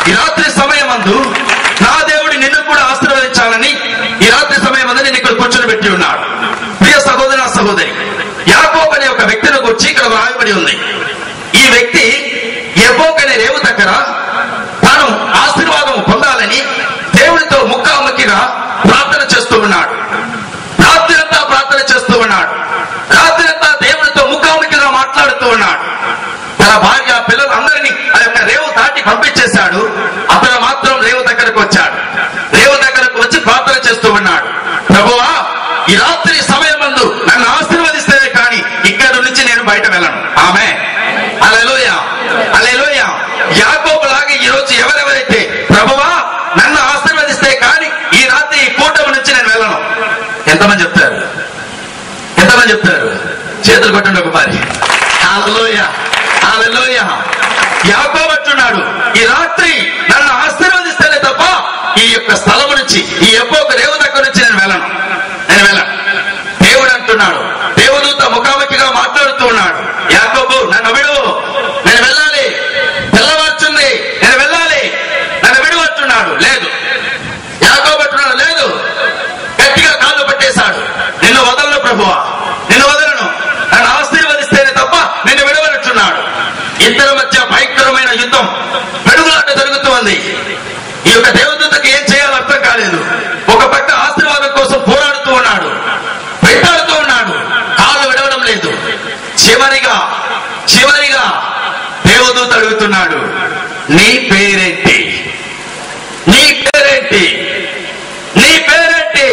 ఈ రాత్రి సమయమందు నా దేవుడు నిన్ను కూడా ఆశీర్వదించాలని ఈ రాత్రి సమయమందు నేను ఇక్కడ కూర్చొని పెట్టి ఉన్నాడు. ప్రియ సహోదర సహోదరి, యాకోబు అనే ఒక వ్యక్తిని గురించి ఇక్కడ రాయబడి ఉంది. ఈ వ్యక్తి యెబ్బోకు అనే రేవు దగ్గర తాను ఆశీర్వాదం పొందాలని దేవుడితో ముఖాముఖిగా ప్రార్థన చేస్తూ ఉన్నాడు. రాత్రంతా ప్రార్థన చేస్తూ ఉన్నాడు. రాత్రంతా దేవుడితో ముఖాముఖిగా మాట్లాడుతూ ఉన్నాడు. తన భార్య పిల్లలందరినీ ఆ యొక్క రేవు దాటి పంపించేశాడు. అతను మాత్రం రేవు దగ్గరకు వచ్చాడు. రేవు దగ్గరకు వచ్చి ప్రార్థన చేస్తూ ఉన్నాడు. ప్రభువా, ఈ రాత్రి సమయమందు నన్ను ఆశీర్వదిస్తేనే కానీ ఇక్కడి నుంచి నేను బయట వెళ్ళను. ఆమె హల్లెలూయా, హల్లెలూయా. యాకోబు లాగా ఈ రోజు ఎవరెవరైతే ప్రభువా నన్ను ఆశీర్వదిస్తే కానీ ఈ రాత్రి ఈ కూటమి నుంచి నేను వెళ్ళను. ఎంతమంది చెప్తారు? ఎంతమంది చెప్తారు? చేతులు కొట్టండి ఒకసారి. హల్లెలూయా, హల్లెలూయా. యాకోబు అంటున్నాడు, ఈ రాత్రి నన్ను ఆశీర్వదిస్తేనే తప్ప ఈ యొక్క స్థలం నుంచి, ఈ యెబ్బోకు రేవు దగ్గర నుంచి నేను వెళ్ళను. దేవుడు అంటున్నాడు, దేవదూత ముఖాముఖిగా మాట్లాడుతూ ఉన్నాడు, యాకోబు నన్ను విడువు, నేను వెళ్ళాలి, తెల్లవారుతుంది, నేను వెళ్ళాలి, నన్ను విడువు అంటున్నాడు. లేదు, యాకోబు అంటున్నాడు, లేదు. గట్టిగా కాళ్ళు పట్టేశాడు. నిన్ను వదలను ప్రభువా, నిన్ను వదలను, నన్ను ఆశీర్వదిస్తేనే తప్ప నిన్ను విడవనట్టున్నాడు. ఇద్దరి మధ్య భయంకరమైన యుద్ధం, పెడుగులాట జరుగుతూ ఉంది. ఈ యొక్క దేవదూతకి ఏం చేయాలో అర్థం కాలేదు. ఒక పక్క ఆశీర్వాదం కోసం పోరాడుతూ ఉన్నాడు, వెంటాడుతూ ఉన్నాడు, కాళ్ళు విడవడం లేదు. చివరిగా దేవదూత అడుగుతున్నాడు, నీ పేరేంటి? నీ పేరేంటి? నీ పేరేంటి?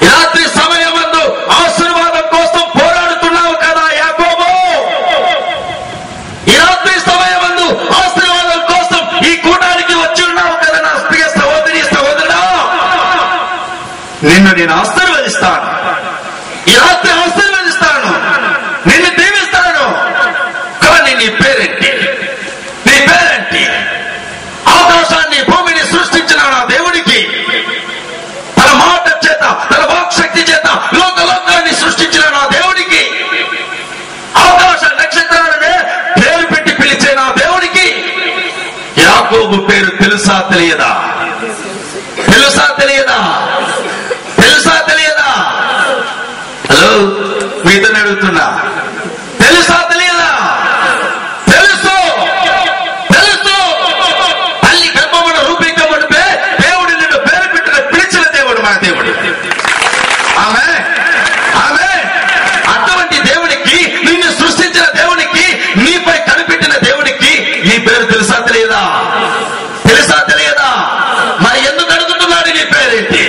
రాత్రి సమయమందు ఆశీర్వాదం కోసం పోరాడుతున్నావు కదా యాకోబు. ఈ రాత్రి సమయమందు ఆశీర్వాదం కోసం ఈ కూటానికి వచ్చి ఉన్నావు కదా నా ప్రియ సహోదరి సహోదరుడా. నిన్ను నేను ఆశీర్వదిస్తాను, ఈ రాత్రి ఆశీర్వదిస్తాను, నిన్ను దీవిస్తాను. కానీ నీ పేరేంటి? నీ పేరేంటి? ఆకాశాన్ని భూమిని సృష్టించిన నా దేవుడికి తన మాట చేత, తన వాక్శక్తి చేత లోకాన్ని సృష్టించిన నా దేవుడికి, ఆకాశ నక్షత్రాలనే పేరు పెట్టి పిలిచే నా దేవుడికి యాకోబు పేరు తెలుసా తెలియదా? తెలుసా తెలియదా? తెలుసా తెలియదా? హలో, మీతో అడుగుతున్నా, తెలుసా తెలియదా? తెలుసు, తెలుసు. తల్లి గర్భమున రూపీకముడిపే దేవుడు నిన్ను పేరు పెట్టిన పిలిచిన దేవుడు మన దేవుడు. ఆమె ఆమె అటువంటి దేవుడికి, నిన్ను సృష్టించిన దేవుడికి, నీపై కనిపెట్టిన దేవుడికి నీ పేరు తెలుసా తెలియదా? తెలుసా తెలియదా? మరి ఎందుకు అడుగుతున్నాడు నీ పేరేంటి?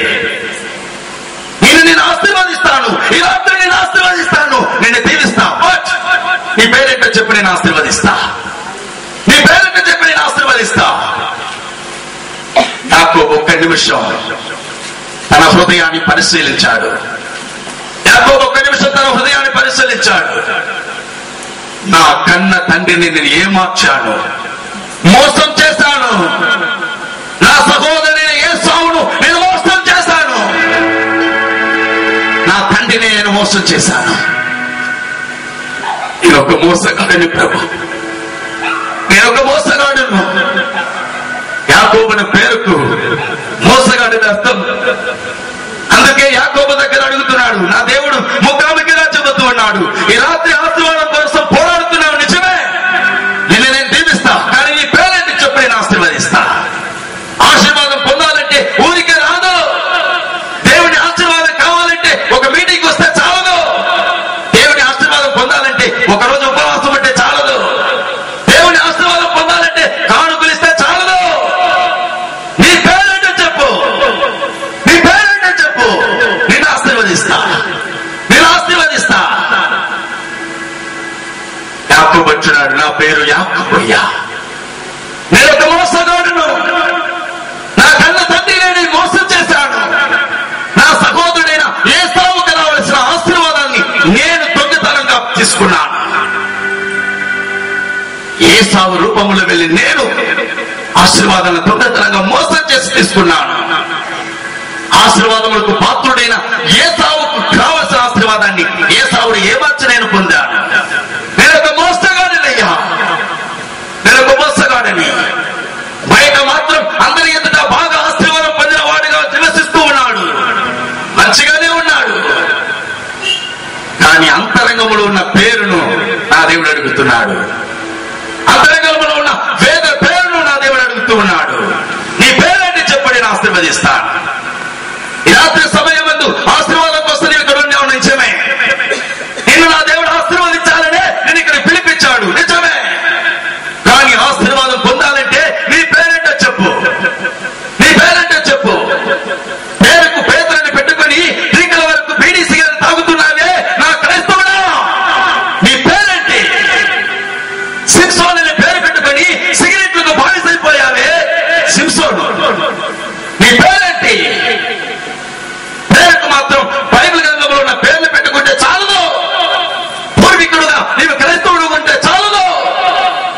నేను ఆశీర్వదిస్తాను, ఈ రాత్రి నేను ఆశీర్వదిస్తాను, నిన్ను దీవిస్తా. నీ పేరేంటో చెప్పి నేను ఆశీర్వదిస్తా. నీ పేరేంటో చెప్పి నేను ఆశీర్వదిస్తా. యాకోబు ఒక్క నిమిషం తన హృదయాన్ని పరిశీలించాడు. యాకోబు ఒక్క నిమిషం తన హృదయాన్ని పరిశీలించాడు. నా కన్న తండ్రిని నేను ఏమార్చాను, మోసం చేశాను. నా సహోదరుని ఏసావును నేను మోసం చేశాను. నా తండ్రిని నేను మోసం చేశాను. నేను ఒక మోసగాడిని ప్రభు, నేను ఒక మోసగాడును. యాకోబుని పేరుకు మోసగాడిని అర్థం. అందుకే యాకోబు దగ్గర అడుగుతున్నాడు, నా దేవుడు ముఖాముఖిగా చెబుతూ ఉన్నాడు, ఈ రాత్రి ఆశీర్వాదం కోసం పోరాడుతున్నావు నిజమే, నిన్ను నేను దీవిస్తా. కానీ నీ పేరేంటి చెప్పి నేను ఆశీర్వదిస్తా. ఆశీర్వాదం పొందాలంటే ఊరికే రాదు. దేవుని ఆశీర్వాదం కావాలంటే ఒక మీటింగ్ వస్తే చాలదు. దేవుని ఆశీర్వాదం పొందాలంటే ఒక రోజు ఉపవాసం ఉంటే చాలదు. దేవుని ఆశీర్వాదం పొందాలంటే కానుకలు ఇస్తే చాలదు. నీ పేరేంటో చెప్పు, నీ పేరేంటో చెప్పు, నేను ఆశీర్వదిస్తా, నేను ఆశీర్వదిస్తా. యాకోబు అంటున్నాడు, నా పేరు యాకోబయ్యా, నేను ఒక మోసగాడును. నా కన్న తండ్రి నేను మోసం చేశాను. నా సహోదరుడైన ఏసావుకు రావాల్సిన ఆశీర్వాదాన్ని నేను దొంగతనంగా తీసుకున్నాను. ఏసావు రూపంలో వెళ్ళి నేను ఆశీర్వాదాన్ని దొంగతనంగా మోసం చేసి తీసుకున్నాను. ఆశీర్వాదములకు పాత్రుడైన ఏసావుకు కావలసిన ఆశీర్వాదాన్ని ఏసావుడు ఏమార్చి నేను పొందాను. నేను ఒక మోసగాడినయ్యా, నేను ఒక మోసగాడిని. బయట దేవుడు అడుగుతున్నాడు. అంతరంగంలో ఉన్న వేద పేరును నా దేవుడు అడుగుతూ ఉన్నాడు. నీ పేరేంటి చెప్పండి, నేను ఆశీర్వదిస్తాను. ఈ రాత్రి సమయం ముందు ఆశీర్వాదం కోసం నీవు ఇక్కడ ఉన్నావు, నిజమే. నిన్ను నా దేవుడు ఆశీర్వదించాలనే నేను ఇక్కడ పిలిపించాడు, నిజమే. కానీ ఆశీర్వాదం పొందాలంటే నీ పేరేంటో చెప్పు, నీ పేరేంటో చెప్పు. పేరుకు పేదలని పెట్టుకొని రీకల వరకు బీడీ సిగరెట్ తాగుతున్నావే నా క్రైస్తవుడా, నీ పేరేంటి? సింసోన్ అనే పేరు పెట్టుకొని సిగరెట్లకు బానిసైపోయావే సింసోన్, నీ పేరేంటి? పేరుకు మాత్రం బైబిల్ గ్రంథంలో ఉన్న పేర్లు పెట్టుకుంటే చాలదు. పూర్వీకుడుగా నీవు క్రైస్తవుడు ఉంటే చాలదు.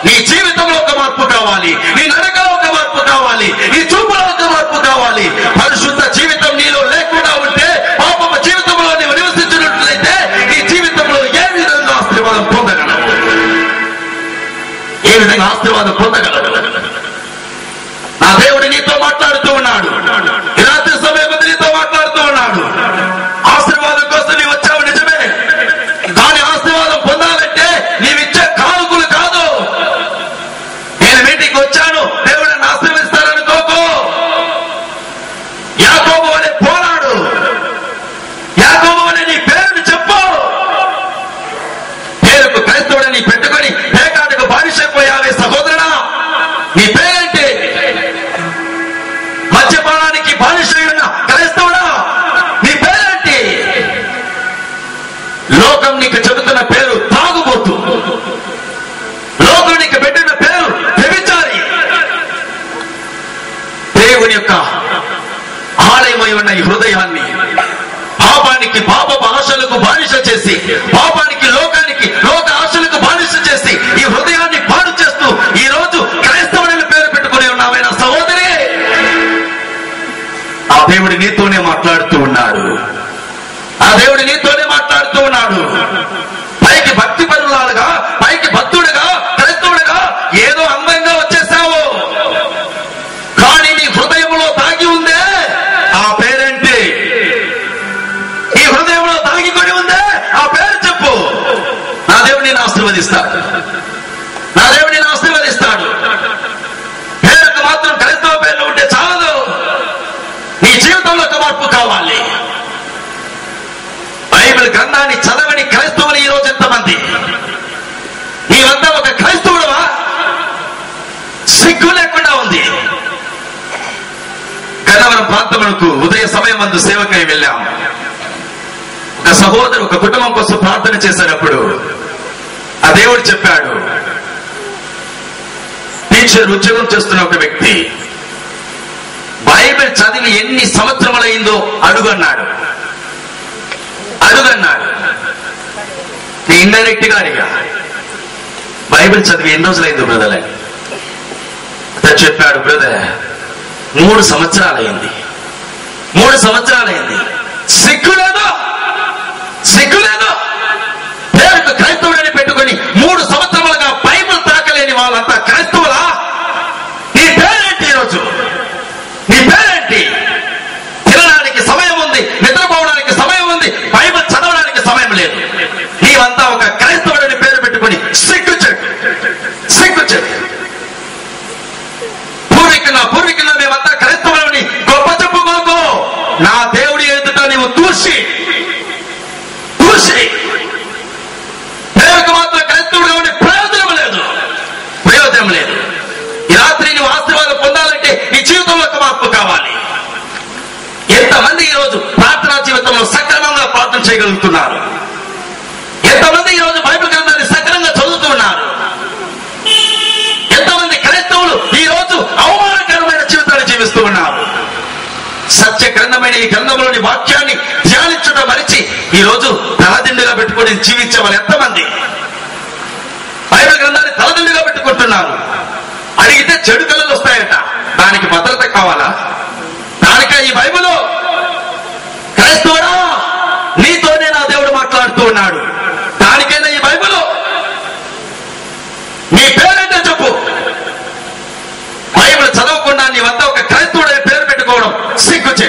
నీ జీవితంలో ఒక మార్పు కావాలి, నీ నడకలో ఒక మార్పు కావాలి, నీ చూపులో ఒక మార్పు కావాలి. పరిశుద్ధ జీవితం నీలో లేకుండా ఉంటే, పాపపు జీవితంలో నీవు నివసించినట్లయితే నీ జీవితంలో ఏ విధంగా ఆశీర్వాదం పొందగలవు? ఏ విధంగా ఆశీర్వాదం పొందగలవు? నా దేవుడు నీతో మాట్లాడుతూ ఉన్నాడు. ఈ రాత్రి సమయం నీతో మాట్లాడుతూ ఉన్నాడు. ఆశీర్వాదం కోసం నీవు వచ్చావు, నిజమే. కానీ ఆశీర్వాదం పొందాలంటే నీవిచ్చే కానుకలు కాదు. నేను మీటింగ్కి వచ్చాను, దేవుడు నన్ను ఆశీర్వదిస్తారనుకోకు. యాకోబు అనే పోరాడు. యాకోబు అనే నీ పేరుని చెప్పు. పేరుకు క్రైస్తవుడని పెట్టుకొని పేకాటకు బానిసైపోయావే సహోదరుడా, నీ పేరేంటి? మద్యపానానికి బానిసై ఉన్న క్రైస్తవుడా, నీ పేరేంటి? లోకం నీకు చెబుతున్న పేరు తాగుబోతు. లోకం నీకు పెట్టిన పేరు వ్యభిచారి. దేవుని యొక్క ఆలయమై ఉన్న ఈ హృదయాన్ని పాపానికి, పాప ఆశలకు బానిస చేసి, పాపానికి, లోకానికి, లోక ఆశలకు బానిస చేసి ఈ హృదయాన్ని పాడు చేస్తూ ఈ రోజు క్రైస్తవుని పేరు పెట్టుకుని ఉన్నావైనా సహోదరి, ఆ దేవుడు నీతోనే మాట్లాడుతూ ఉన్నాడు. ఆ దేవుడు నీతోనే మాట్లాడుతూ ఉన్నాడు. పైకి భక్తి పరులాలుగా, పైకి భక్తుడుగా, క్రైస్తవుడుగా ఏదో అందంగా వచ్చేసావు. కానీ నీ హృదయంలో దాగి ఉందే ఆ పేరేంటి? ఈ హృదయంలో దాగికొని ఉందే ఆ పేరు చెప్పు. నా దేవుడు నేను ఆశీర్వదిస్తాడు. నా దేవుడు నేను ఆశీర్వదిస్తాడు. పేరుకు మాత్రం క్రైస్తవ పేర్లు ఉంటే చాలదు. నీ జీవితంలో ఒక మార్పు కావాలి. బైబిల్ గ్రంథాన్ని చదవని క్రైస్తవులు ఈ రోజు ఎంతమంది? నీవంతా ఒక క్రైస్తవుడువా? సిగ్గు లేకుండా ఉంది. గన్నవరం ప్రాంతములకు ఉదయ సమయం అందు సేవకై వెళ్ళాం. ఒక సహోదరు ఒక కుటుంబం కోసం ప్రార్థన చేసేటప్పుడు ఆ దేవుడు చెప్పాడు, టీచర్ ఉద్యోగం చేస్తున్న ఒక వ్యక్తి బైబిల్ చదివి ఎన్ని సంవత్సరములైందో అడుగన్నాడు. నీ ఇండైరెక్ట్ గా అడిగా, బైబిల్ చదివి ఎన్ని రోజులైందో బ్రదర్ అని. అతను చెప్పాడు, బ్రదర్ 3 సంవత్సరాలైంది. 3 సంవత్సరాలైంది. సిగ్గులేదో, సిగ్గులేదో. పేరుకు క్రైస్తవుడని పెట్టుకుని 3 సంవత్సరములుగా బైబిల్ తాకలేని వాళ్ళంతా క్రైస్తవులా? నీ పేరేంటి ఈరోజు? నీ పేరేంటి? తినడానికి సమయం ఉంది, నిద్రపోవడానికి సమయం ఉంది, బైబిల్ చదవడానికి సమయం లేదు. నీవంతా ఒక క్రైస్తవుడని పేరు పెట్టుకుని సిగ్గుచెట్టు, సిగ్గుచెట్టు. పూర్వీకుల మేమంతా క్రైస్తవులని గొప్ప చెప్పుకోకు. నా దేవుడి ఎదుట నీవు తూసి పేరుకు మాత్రం క్రైస్తవుడుగా ఉండే ప్రయోజనం లేదు, ప్రయోజనం లేదు. ఈ రాత్రి నువ్వు ఆశీర్వాదం పొందాలంటే నీ జీవితంలో ఒక మార్పు కావాలి. ఎంతమంది ఈరోజు ప్రార్థనా జీవితంలో సక్రమంగా ప్రార్థన చేయగలుగుతున్నారు? ఎంతమంది ఈరోజు బైబిల్ గ్రంథాన్ని సక్రమంగా చదువుతున్నారు? ఎంతమంది క్రైస్తవులు ఈ రోజు అవమానకరమైన జీవితాన్ని జీవిస్తూ ఉన్నారు? సత్య గ్రంథమైన ఈ గ్రంథంలోని వాక్యాన్ని ధ్యానించడం మరిచి ఈ రోజు తలదిండుగా పెట్టుకుని జీవించే వాళ్ళు ఎంతమంది? బైబిల్ గ్రంథాన్ని తలదిండుగా పెట్టుకుంటున్నారు. అడిగితే చెడు కళలు వస్తాయట. దానికి భద్రత కావాలా? దానికే ఈ బైబిల్. క్రైస్తవుడా, నీతోనే నా దేవుడు మాట్లాడుతూ ఉన్నాడు. దానికైనా ఈ బైబిల్. నీ పేరేంటో చెప్పు. బైబిల్ చదవకుండా నీ వద్ద ఒక క్రైస్తవుడని పేరు పెట్టుకోవడం సిగ్గుచే.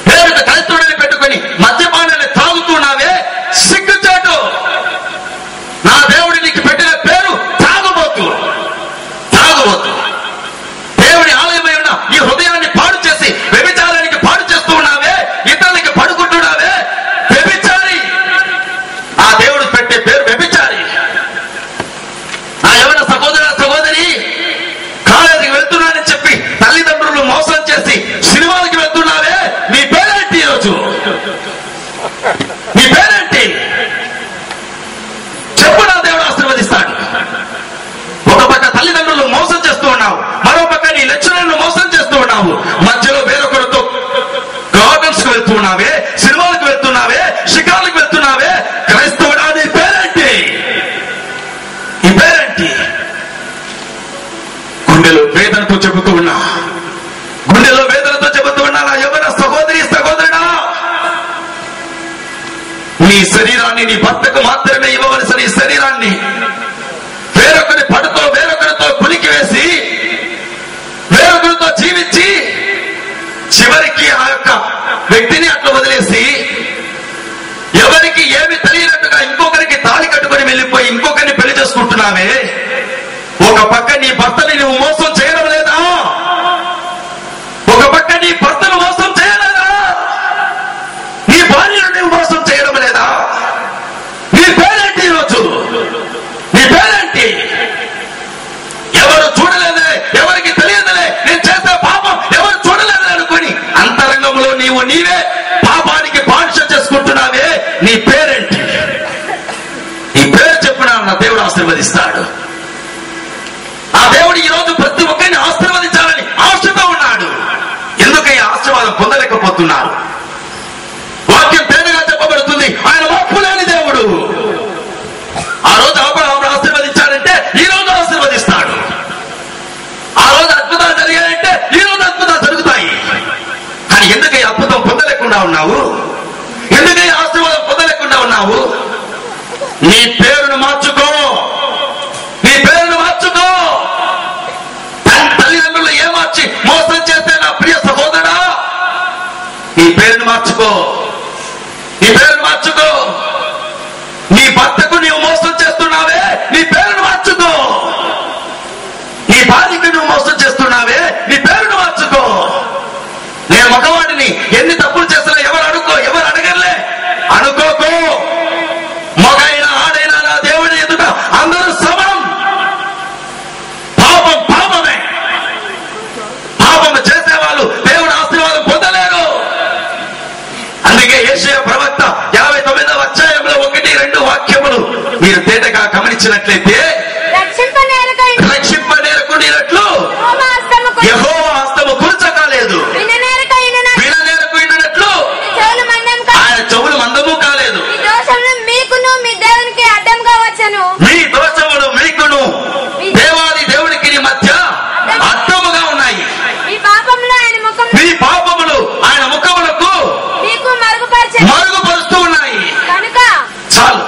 పేరుకు క్రైస్తవుడని పెట్టుకుని మద్యపానాన్ని తాగుతున్నావే సిగ్గుచేటు. మధ్యలో వేరొకరితో గార్డెన్స్ కు వెళ్తున్నావే, సినిమాలకు వెళ్తున్నావే, షికార్లకు వెళ్తున్నావే. క్రైస్తవుడా, నీ పేరేంటి? ఈ పేరేంటి? గుండెలో వేదనతో చెబుతూ ఉన్నా, గుండెలో వేదనతో చెబుతూ ఉన్నా నా యవ్వన సహోదరి సహోదరుడా, నీ శరీరాన్ని నీ భర్తకు మాత్రమే ఇవ్వవలసిన ఈ శరీరాన్ని వేరొకరి పడుతో వేరొకరితో కులికి వేసి వేరొకరితో జీవించి చివరికి ఆ యొక్క వ్యక్తిని అట్లా వదిలేసి ఎవరికి ఏమి తెలియనట్టుగా ఇంకొకరికి తాళి కట్టుకొని వెళ్ళిపోయి ఇంకొకరిని పెళ్లి చేసుకుంటున్నావే. ఒక పక్క నీ భర్తని నువ్వు మోసం చేయడం లేదా? ఒక పక్క నీ భర్తను మోసం చేయలేదా? నీ భార్యను నువ్వు మోసం చేయడం లేదా? నీ పేరేంటి ఈరోజు? నీ పేరేంటి? ఎవరు చూడలేదే, ఎవరికి తెలియదులే, నేను చేసే పాపం ఎవరు చూడలేదే అనుకుని అంతరంగంలో నీవే పాపానికి బానిస చేసుకుంటున్నావే. నీ పేరేంటి? నీ పేరు చెప్పినా నా దేవుడు ఆశీర్వదిస్తాడు. ఆ దేవుడు ఈ రోజు ప్రతి ఒక్కరిని ఆశీర్వదించాలని ఆశతో ఉన్నాడు. ఎందుకని ఆశీర్వాదం పొందలేకపోతున్నారు? వాక్యం తేనెగా చెప్పబడుతుంది, ఆయన వాక్కు లేని దేవుడు. ఆ రోజు అబ్రహామును ఆశీర్వదించాడంటే ఈ రోజు ఆశీర్వదిస్తాడు. ఆ రోజు అద్భుతాలు జరిగాయంటే ఈ రోజు అద్భుతాలు జరుగుతాయి. కానీ ఎందుకని అద్భుతం పొందలేకుండా ఉన్నావు? ఎందుకని ఆశీర్వాదం పొందలేకుండా ఉన్నావు? నీ పేరును మార్చుకో, నీ పేరును మార్చుకో. తల్లిదండ్రులు ఏమార్చి మోసం చేస్తే నా ప్రియ సహోదరా, నీ పేరును మార్చుకో, నీ పేరును మార్చుకో. నీ భర్తకు నీవు మోసం చేస్తున్నావే, నీ పేరును మార్చుకో. నీ భార్యకు నువ్వు మోసం చేస్తున్నావే, నీ పేరును మార్చుకో. నేను మగవాడిని, ఎన్ని తప్పులు చేసినా ఎవరు అడగర్లే అనుకోకు. మగైనా ఆడైనా నా దేవుడి ఎదుట అందరూ సమానం. పాపం పాపమే. పాపం చేసేవాళ్ళు దేవుడు ఆశీర్వాదం పొందలేరు. అందుకే యెషయా ప్రవక్త 59వ అధ్యాయంలో 1-2 వాక్యములు మీరు తేటగా గమనించినట్లయితే, రక్షింపనేరకుండినట్లు యెహోవా హస్తము కురుచకాలేదు, విననేరకు ఇన్నట్లు ఆయన చెవులు మందము కాలేదు. మీ దోషములు మీకును దేవాది దేవునికి మధ్య అడ్డముగా ఉన్నాయి. మీ పాపములు ఆయన ముఖములకు మరుగుపరుస్తూ ఉన్నాయి. చాలు.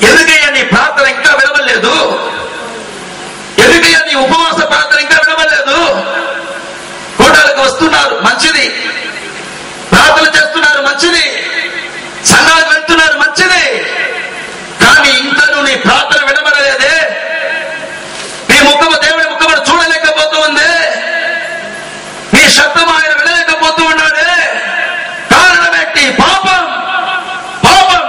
ఎందుకయ్యా నీ ప్రార్థన ఇంకా వినవలేదు? ఎందుకయ్యా నీ ఉపవాస ప్రార్థన ఇంకా వినవలేదు? కూటాలకు వస్తున్నారు, మంచిది. ప్రార్థన చేస్తున్నారు, మంచిది. సంఘాలకు వెళ్తున్నారు, మంచిది. కానీ ఇంకా నువ్వు నీ ప్రార్థన వినబడలేదే. నీ ముఖము దేవుడి ముఖమును చూడలేకపోతూ ఉంది. నీ శబ్దం ఆయన వినలేకపోతూ ఉన్నాడే. కారణమేంటి? పాపం. పాపం.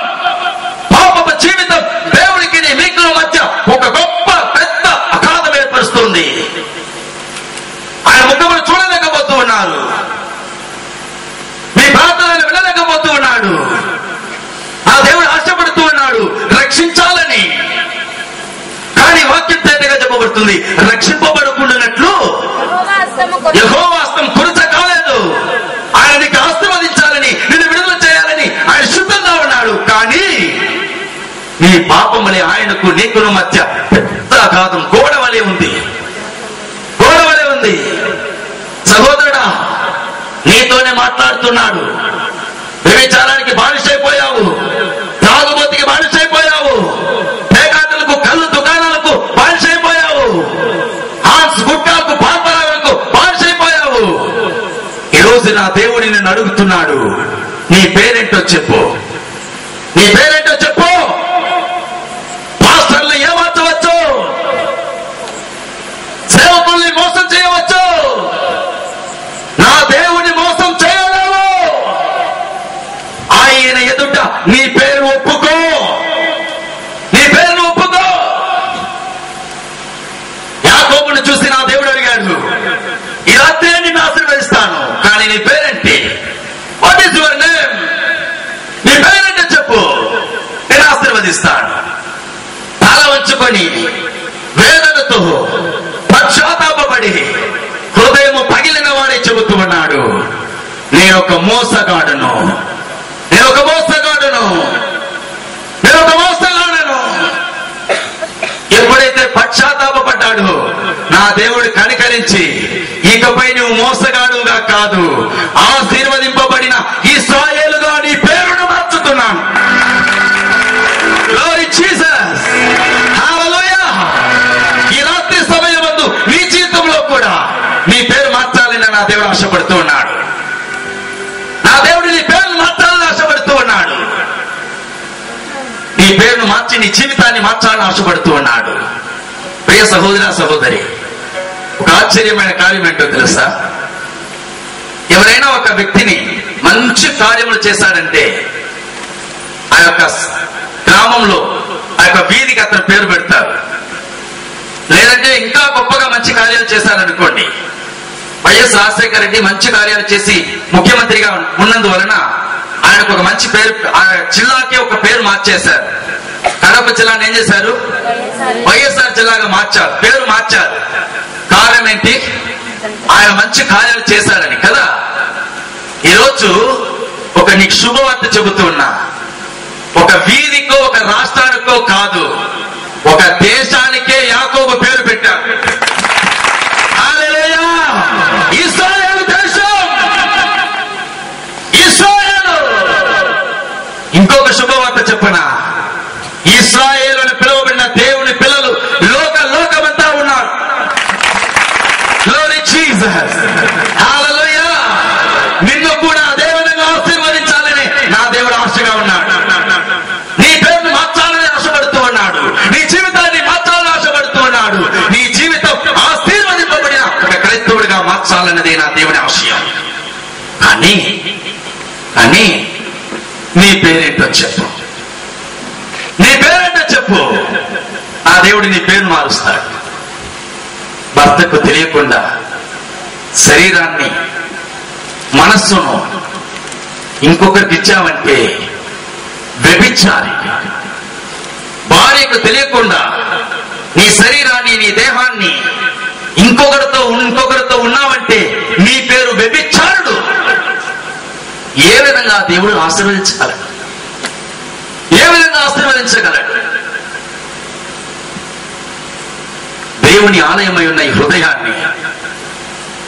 పాపపు జీవితం దేవుడికి మీకు మధ్య ఒక గొప్ప పెద్ద అగాధం ఏర్పరుస్తుంది. ఆయన ముఖమును చూడలేకపోతూ ఉన్నారు. మీ ప్రార్థనలు వినలేకపోతూ ఉన్నాడు. ఆ దేవుడు ఆశపడుతూ ఉన్నాడు రక్షించాలని. కానీ వాక్యం తేటగా చెప్పబడుతుంది, రక్షింపబడకుండానట్లు యెహోవా హస్తం కురుచ కాలేదు. ఆయన నీకు ఆశీర్వదించాలని, నిన్ను విడుదల చేయాలని ఆయన శుద్ధంగా ఉన్నాడు. కానీ నీ పాపములే ఆయనకు నీకును మధ్య పెద్ద అగాధం, గోడవలే ఉంది. గోడవలే ఉంది. సహోదరుడా, నీతోనే మాట్లాడుతున్నాడు. వ్యభిచారానికి బానిసైపోయావు, తాగుబోతుకి బానిసైపోయావు, పేకాటలకు, కళ్ళు దుకాణాలకు బానిసైపోయావు, హాన్స్ గుట్కాలకు, పాల్పరాలకు బానిసైపోయావు. ఈరోజు నా దేవుడిని నేను అడుగుతున్నాడు, నీ పేరేంటో చెప్పు. నీ పేరేంటో చెప్పు. పాస్టర్లు ఏమార్చవచ్చు, సేవకుల్ని మోసం చేయవచ్చు, నా దేవుని మోసం చేయలేవు. ఆయన ఎదుట నీ పేరు ఒప్పుకో, నీ పేరును ఒప్పుకో. యాకోబును చూసి నా దేవుడు అడిగాడు, ఈ రాత్రి నిన్ను ఆశీర్వదిస్తాను, కానీ నీ పేరేంటి? What is your name? నీ పేరేంటో చెప్పు, నేను ఆశీర్వదిస్తాను. తల వంచుకొని వేదనతో పశ్చాత్తాపపడి హృదయము పగిలిన వారి నేను ఒక మోసగాడును, నేను ఒక మోసగాడును, నేను ఒక మోసగాడును. ఎప్పుడైతే పశ్చాత్తాపపడ్డాడో నా దేవుడు కనికరించి ఇకపై నువ్వు మోసగాడుగా కాదు, ఆశీర్వదింపబడిన ఇశ్రాయేలుగా నీ పేరును మార్చుతున్నాను. Glory Jesus. Hallelujah. ఈ రాత్రి సమయమందు నీ జీవితంలో కూడా నీ పేరు మార్చాలని నా దేవుడు ఆశపడుతూ ఉన్నాడు. నా దేవుడు నీ పేరును మార్చాలని ఆశపడుతూ ఉన్నాడు. నీ పేరును మార్చి నీ జీవితాన్ని మార్చాలని ఆశపడుతూ ఉన్నాడు. ప్రియ సహోదర సహోదరి, ఒక ఆశ్చర్యమైన కార్యం ఏంటో తెలుసా? ఎవరైనా ఒక వ్యక్తిని మంచి కార్యములు చేశాడంటే ఆ యొక్క గ్రామంలో ఆ యొక్క వీధికి అతని పేరు పెడతారు. లేదంటే ఇంకా గొప్పగా మంచి కార్యాలు చేశారనుకోండి, వైఎస్ రాజశేఖర రెడ్డి మంచి కార్యాలు చేసి ముఖ్యమంత్రిగా ఉన్నందువలన ఆయనకు ఒక మంచి పేరు, ఆ జిల్లాకే ఒక పేరు మార్చేశారు. కడప జిల్లాని ఏం చేశారు? వైఎస్ఆర్ జిల్లాగా మార్చారు, పేరు మార్చారు. కారణం ఏంటి? ఆయన మంచి కార్యాలు చేశారని కదా. ఈరోజు ఒక నీకు శుభవార్త చెబుతూ ఉన్నా, ఒక వీధికో ఒక రాష్ట్రానికో కాదు, ఒక దేశానికే యాకోబు పేరు పెట్టారు. హల్లెలూయా. ఇశ్రాయేలు దేశం, ఇశ్రాయేలు. ఇంకొక శుభవార్త చెప్పనా? ఇశ్రాయేలు అని పిలువబడిన దేవుని పిల్లలు లోకమంతా ఉన్నారు. Glory Jesus. Hallelujah. నిన్ను కూడా అదే విధంగా ఆశీర్వదించాలని నా దేవుడు ఆశగా ఉన్నాడు. నీ పేరును మార్చాలని ఆశపడుతూ ఉన్నాడు. నీ జీవితాన్ని మార్చాలని ఆశపడుతూ ఉన్నాడు. నీ జీవితం ఆశీర్వదింపబడిన ఒక క్రైస్తవుడిగా మార్చాలన్నదే నా దేవుని ఆశయం. కానీ నీ పేరేంటో చెప్పు, నీ పేరేంటో చెప్పు. ఆ దేవుడు నీ పేరు మారుస్తాడు. భర్తకు తెలియకుండా శరీరాన్ని, మనస్సును ఇంకొకరికి ఇచ్చావంటే వ్యభిచారి. భార్యకు తెలియకుండా నీ శరీరాన్ని, నీ దేహాన్ని ఇంకొకరితో ఉన్నావంటే నీ పేరు వ్యభిచారుడు. ఏ విధంగా దేవుడు ఆశీర్వదించగలడు? ఏ విధంగా ఆశీర్వదించగలడు? దేవుని ఆలయమై ఉన్న ఈ హృదయాన్ని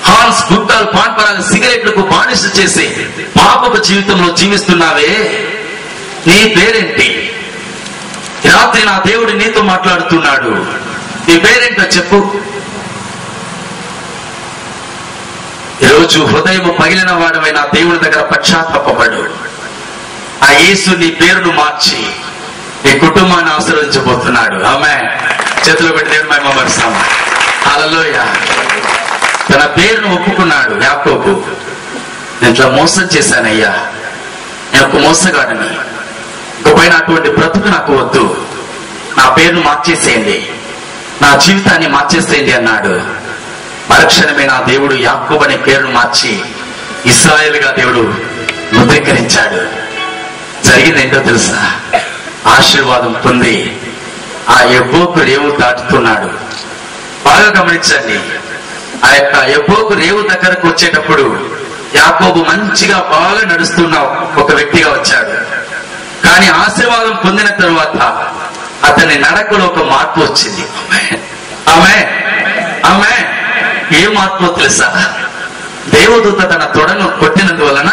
హాన్స్, గుట్టాలు, పాన్పరాలు, సిగరెట్లకు బానిస చేసి పాపపు జీవితంలో జీవిస్తున్నావే, నీ పేరేంటి? రాత్రి నా దేవుడు నీతో మాట్లాడుతున్నాడు. నీ పేరేంటో చెప్పు. ఈరోజు హృదయము పగిలిన వాడవై నా దేవుని దగ్గర పశ్చాత్తాపపడు. ఆ యేసు నీ పేరును మార్చి నీ కుటుంబాన్ని ఆశీర్వదించబోతున్నాడు. ఆమేన్. చేతులు పెట్టి దేవుని మహిమపరుస్తాము. హల్లెలూయా. తన పేరును ఒప్పుకున్నాడు యాకోబు. నేను ఇట్లా మోసం చేశానయ్యా, నేను ఒక మోసగాడని, ఇంకపైన అటువంటి బ్రతుకు నాకు వద్దు, నా పేరును మార్చేసేయండి, నా జీవితాన్ని మార్చేసేయండి అన్నాడు. మరుక్షణమే నా దేవుడు యాకోబు అనే పేరును మార్చి ఇశ్రాయేలుగా దేవుడు ముద్రీకరించాడు. జరిగింది ఏంటో తెలుసా? ఆశీర్వాదం పొంది ఆ యబ్బోకు రేవు దాటుతున్నాడు. బాగా గమనించండి. ఆ యొక్క యబ్బోకు రేవు దగ్గరకు వచ్చేటప్పుడు యాకోబు మంచిగా బాగా నడుస్తున్న ఒక వ్యక్తిగా వచ్చాడు. కానీ ఆశీర్వాదం పొందిన తరువాత అతని నడకలో ఒక మార్పు వచ్చింది. ఆమె ఏ మార్పు తెలుసా? దేవదూత తన తొడను కొట్టినందువలన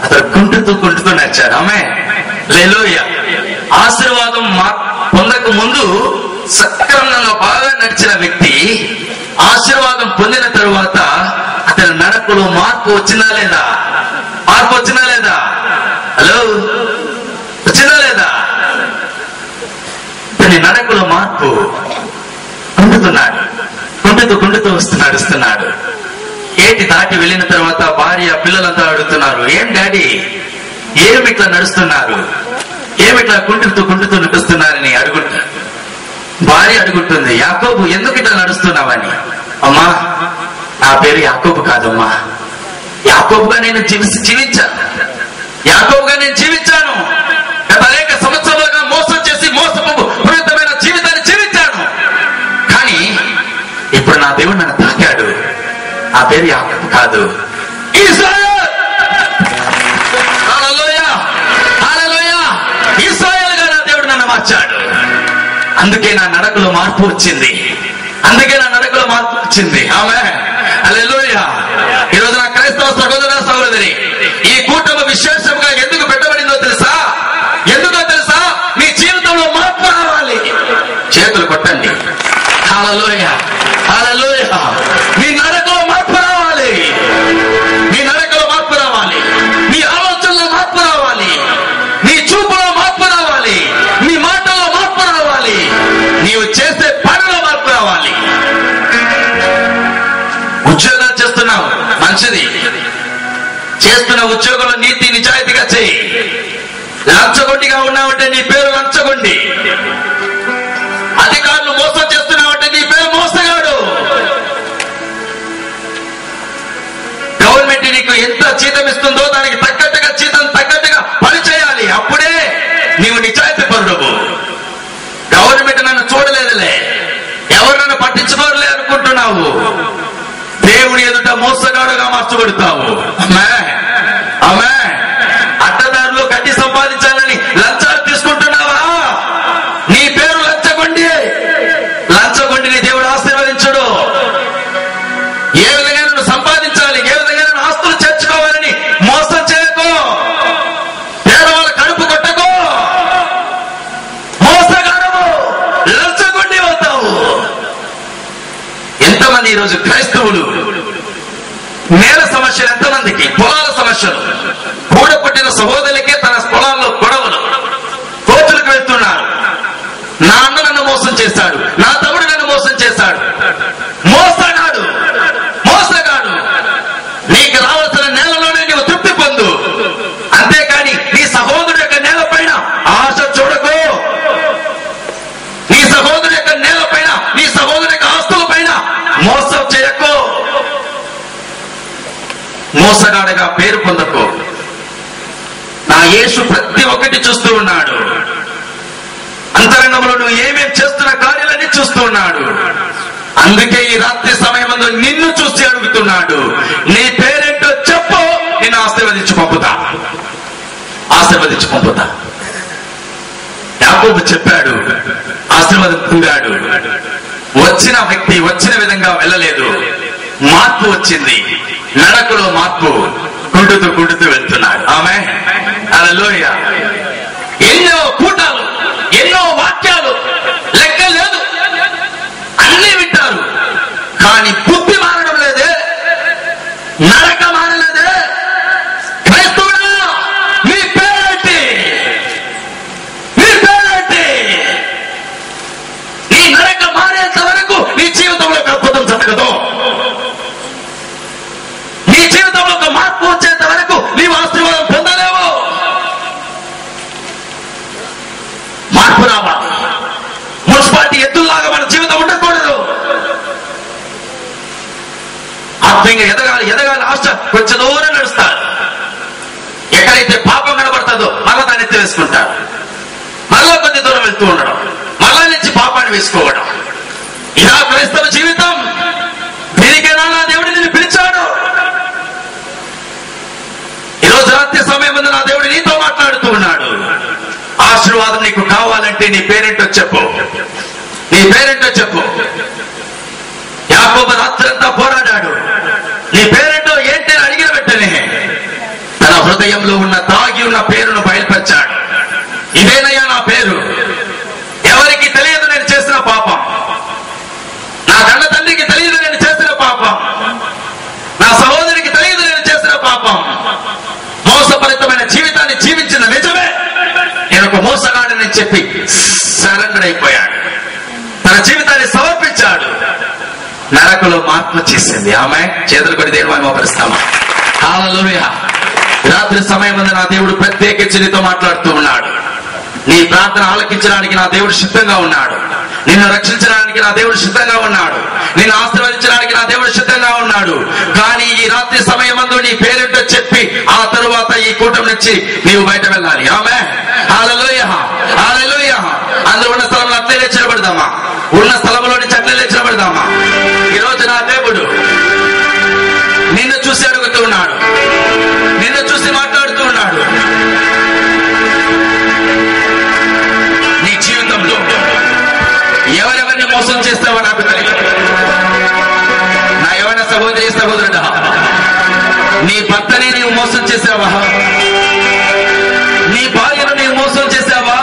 అతను కుంటుతూ నడిచాడు. ఆమె హల్లెలూయా. ఆశీర్వాదం పొందక ముందు సక్రమంగా బాగా నడిచిన వ్యక్తి ఆశీర్వాదం పొందిన తరువాత అతని నడకలో మార్పు వచ్చిందా లేదా? మార్పు వచ్చిందా లేదా? హలో, వచ్చిందా లేదా? అతని నడకలో మార్పు. కుంటుతున్నాడు, కుంటుతూ నడుస్తున్నాడు. ఏటి దాటి వెళ్ళిన తర్వాత భార్య, పిల్లలంతా అడుగుతున్నారు, ఏం డాడీ, ఏమి ఇట్లా నడుస్తున్నారు, ఏమిట్లా కుంటుతూ నడుస్తున్నారని అడుగుంటారు. భార్య అడుగుంటుంది, యాకోబు ఎందుకు ఇట్లా నడుస్తున్నావని. అమ్మా, నా పేరు యాకోబు కాదమ్మా, యాకోబుగా నేను జీవించాను, యాకోబుగా నేను జీవించాను. గత అనేక సంవత్సరాలుగా మోసం చేసి మోసపూరితమైన జీవితాన్ని జీవించాను. కానీ ఇప్పుడు నా దేవుడు నన్ను తాకాడు. ఆ పేరు యాకోబు కాదు, ఇశ్రాయేల్. మార్చాడు. అందుకే నా నడకలో మార్పు వచ్చింది. ఆమేన్, హల్లెలూయా. ఈరోజు నా క్రైస్తవ సహోదర సహోదరి, ఈ కూటమి విశేషంగా ఎందుకు పెట్టబడిందో తెలుసా? నీ జీవితంలో మార్పు రావాలి. చేతులు కొట్టండి. హల్లెలూయా, హల్లెలూయా. నీ నడకలో మార్పు రావాలి. నీ ఆలోచనలో మార్పు రావాలి. నీ చూపులో మార్పు రావాలి. నీ మాటలో మార్పు రావాలి. నీవు చేసే పనిలో మార్పు రావాలి. ఉద్యోగాలు చేస్తున్నావు, మంచిది. చేస్తున్న ఉద్యోగంలో నీతి నిజాయితీగా చేయి. లంచగొండిగా ఉన్నావంటే నీ పేరు లంచగొండి. అధికారులు మోసం చేస్తున్నావంటే నీ పేరు మోసగాడు. గవర్నమెంట్ నీకు ఎంత జీతం ఇస్తుందో దానికి తగ్గట్టుగా జీతం తగ్గట్టుగా పని చేయాలి. అప్పుడే నీవు నిజాయితీ పరుడవు. గవర్నమెంట్ నన్ను చూడలేదులే, ఎవరు నన్ను పట్టించుకోరులే అనుకుంటున్నావు. దేవుని ఎదుట మోసగాడుగా మార్చబడతావు. అడ్డదారులు గడ్డి సంపాదించాలని లంచాలు తీసుకుంటున్నావా? నీ పేరు లంచగొండిని దేవుడు ఆశీర్వదించడు. ఏ విధంగా నువ్వు సంపాదించాలి, ఏ విధంగా నువ్వు ఆస్తులు చేర్చుకోవాలని మోసం చేయకు. పేదవాళ్ళ కడుపు కొట్టకు. మోసగాడవు, లంచగొండి అవుతావు. ఎంతమంది ఈరోజు క్రైస్తవులు నేల సమస్యలు, ఎంతమందికి పొలాల సమస్యలు, కూడపుట్టిన సహోదరులకే తన పొలాల్లో గొడవలు, కోర్టులకు వెళ్తున్నారు. నా అన్న నన్ను మోసం చేశాడు, నా తమ్ముడు నన్ను మోసం చేశాడు. మోసగాడు. నీకు రావాల్సిన నేలలోనే నీవు తృప్తి పొందు. అంతేకాని నీ సహోదరుడు యొక్క నేల పైన ఆశ చూడకు. నీ సహోదరుడు యొక్క నేల పైన, నీ సహోదరు యొక్క ఆస్తుల పైన మోసం చేయకు. మోసగాడిగా పేరు పొందకు. నా యేసు ప్రతి ఒక్కటి చూస్తూ ఉన్నాడు. అంతరంగంలో నువ్వు ఏమేం చేస్తున్న కార్యాలన్నీ చూస్తూ ఉన్నాడు. అందుకే ఈ రాత్రి సమయమందు నిన్ను చూసి అడుగుతున్నాడు, నీ పేరేంటో చెప్పు, నిన్ను ఆశీర్వదించి పంపుతా. యాకోబు చెప్పాడు, ఆశీర్వాదం పొందాడు. వచ్చిన వ్యక్తి వచ్చిన విధంగా వెళ్ళలేదు. మార్పు వచ్చింది. నడకలో మార్పు. కుంటుతూ వెళ్తున్నాడు. ఆమేన్, హల్లెలూయా. ఎన్నో కూటాలు, ఎన్నో వాక్యాలు, లెక్క లేదు, అన్ని వింటారు. కానీ బుద్ధి మారడం లేదే, నడక మారలేదే. క్రైస్తవుడా, నీ పేరేంటి? నీ నడక మారేంత వరకు నీ జీవితంలో అద్భుతం జరగదు. నీ జీవితంలో ఒక మార్పు వచ్చేంత వరకు నీవు ఆశీర్వాదం పొందలేవు. మార్పు రావాలి. మున్సిపాలిటీ ఎద్దుల్లాగా మన జీవితం ఉండకూడదు. ఆత్మీయంగా ఎదగాలి ఆశ కొంచెం దూరం నడుస్తారు. ఎక్కడైతే పాపం కనబడుతుందో మళ్ళా దాన్ని ఎత్తి వేసుకుంటారు. మళ్ళా కొద్ది దూరం వెళ్తూ ఉండడం, మళ్ళా నుంచి పాపాన్ని వేసుకోవడం. ఇలా క్రైస్తవ జీవితం. దీనికైనా నా దేవుడు నిన్ను పిలిచాడు. ఈరోజు రాత్రి సమయం ముందు నా దేవుడు నీతో మాట్లాడుతూ ఉన్నాడు. ఆశీర్వాదం నీకు కావాలంటే నీ పేరేంటో చెప్పు. యాకోబు రాత్రంతా పోరాడాడు. నీ పేరేంటో ఏంటి అని అడిగిన వెంటనే తన హృదయంలో ఉన్న దాగి ఉన్న పేరును బయలుపరిచాడు. ఇదేనయ్యా నా పేరు. ఎవరికి తెలియదు నేను చేసిన పాపం. నా కన్న తండ్రికి తెలియదు నేను చేసిన పాపం. నా సహోదరికి తెలియదు నేను చేసిన పాపం. మోసపరితమైన జీవితాన్ని జీవించిన నిజమే. నేను ఒక మోసగాడని చెప్పి సరెండర్ అయిపోయాడు. తన జీవితాన్ని సమర్పించాడు. నరకలో మార్పు చేసింది. ఆమె చేతులు కొడి దేవుడు మహిమపరుస్తామా. హల్లెలూయా. రాత్రి సమయం ముందు నా దేవుడు ప్రత్యేకించి నీతో మాట్లాడుతూ ఉన్నాడు. నీ ప్రార్థన ఆలకించడానికి నా దేవుడు సిద్ధంగా ఉన్నాడు. నిన్ను రక్షించడానికి నా దేవుడు సిద్ధంగా ఉన్నాడు. నిన్ను ఆశీర్వదించడానికి నా దేవుడు సిద్ధంగా ఉన్నాడు. కానీ ఈ రాత్రి సమయమందు నీ పేరేంటో చెప్పి ఆ తరువాత ఈ కూటమి నుంచి నీవు బయట వెళ్ళాలి. ఆమేన్, హల్లెలూయా, హల్లెలూయా. అందరూ ఉన్న స్థలంలో అట్లే లేచినబడదామా? ఉన్న స్థలంలో నుంచి అట్లే లేచినబడదామా? ఈ రోజు నా దేవుడు నిన్ను చూసి అడుగుతూ ఉన్నాడు, నిన్ను చూసి మాట్లాడుతూ ఉన్నాడు. నీ జీవితం మోసం చేశావా? నీ భార్యను నీవు మోసం చేశావా?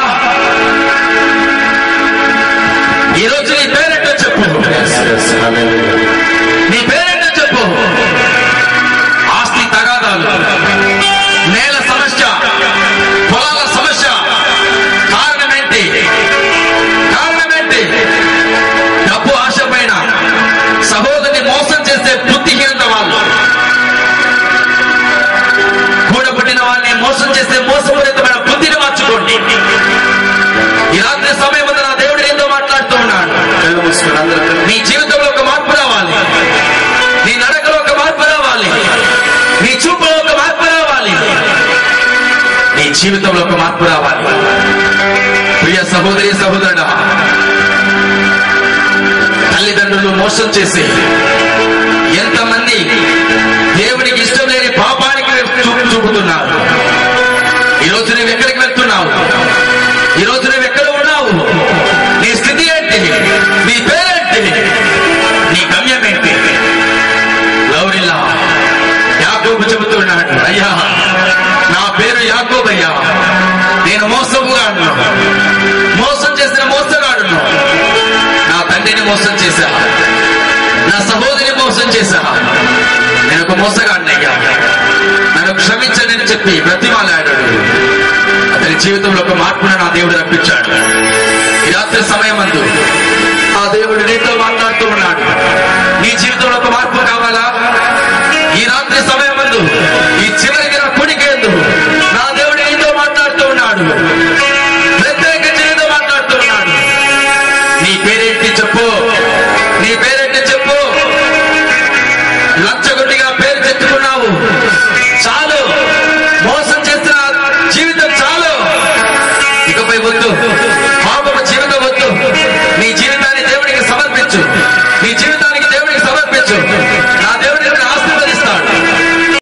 ఈరోజు నీ పేరేంటో చెప్పు. నీ పేరేంటో చెప్పు. ఆస్తి తగాదాలు, నేల సమస్య, పొలాల సమస్య, కారణమేంటి? డబ్బు ఆశ పైన సహోదరిని మోసం చేసే బుద్ధిహీనత వాళ్ళు, కూడబుట్టిన వాళ్ళని మోసం చేసే మోసపూరితమైన బుద్ధిని మార్చుకోండి. ఈ రాత్రి సమయం వద్ద నా దేవుడు ఏందో మాట్లాడుతూ ఉన్నాడు. నీ జీవితంలో ఒక మార్పు రావాలి, నీ నడకలో ఒక మార్పు రావాలి, నీ చూపులో ఒక మార్పు రావాలి, నీ జీవితంలో ఒక మార్పు రావాలి. ప్రియ సహోదరి సహోదరుడా, తల్లిదండ్రులు మోసం చేసి ఎంతమంది దేవునికి ఇష్టం లేని పాపానికి చూపుతున్నారు. ఈరోజు నువ్వు ఎక్కడికి వెళ్తున్నావు? ఈరోజు నువ్వు ఎక్కడ ఉన్నావు? నీ స్థితి ఏంటి? నీ పేరేంటి? నీ గమ్యం ఏంటి? లౌరిల్లా యాకోబు చెబుతున్నాడు, అయ్యా నా పేరు యాకోబు అయ్యా, నేను మోసగాడును, మోసం చేసిన మోసగాడును. నా తండ్రిని మోసం చేశా, నా సహోదరిని మోసం చేశా, నేను ఒక మోసగాడినయ్యా, నన్ను క్షమించండి అని చెప్పి బ్రతిమాలాడాడు. అతని జీవితంలో ఒక మార్పును నా దేవుడు రప్పించాడు. ఈ రాత్రి సమయం అందు ఆ దేవుడు నీతో మాట్లాడుతూ ఉన్నాడు. నీ జీవితంలో ఒక మార్పు కావాలా? ఈ రాత్రి సమయం అందు ఈ చివరికి నా కుడికేందు నా దేవుడు నీతో మాట్లాడుతూ ఉన్నాడు. ప్రత్యేకించి నీతో మాట్లాడుతూ ఉన్నాడు. నీ పేరేంటి చెప్పు, నీ పేరేంటి చెప్పు. లంచగొట్టిగా పేరు చెప్పుకున్నావు, చాలు. మోసం చేసిన జీవితం చాలు, ఇకపై వద్దు.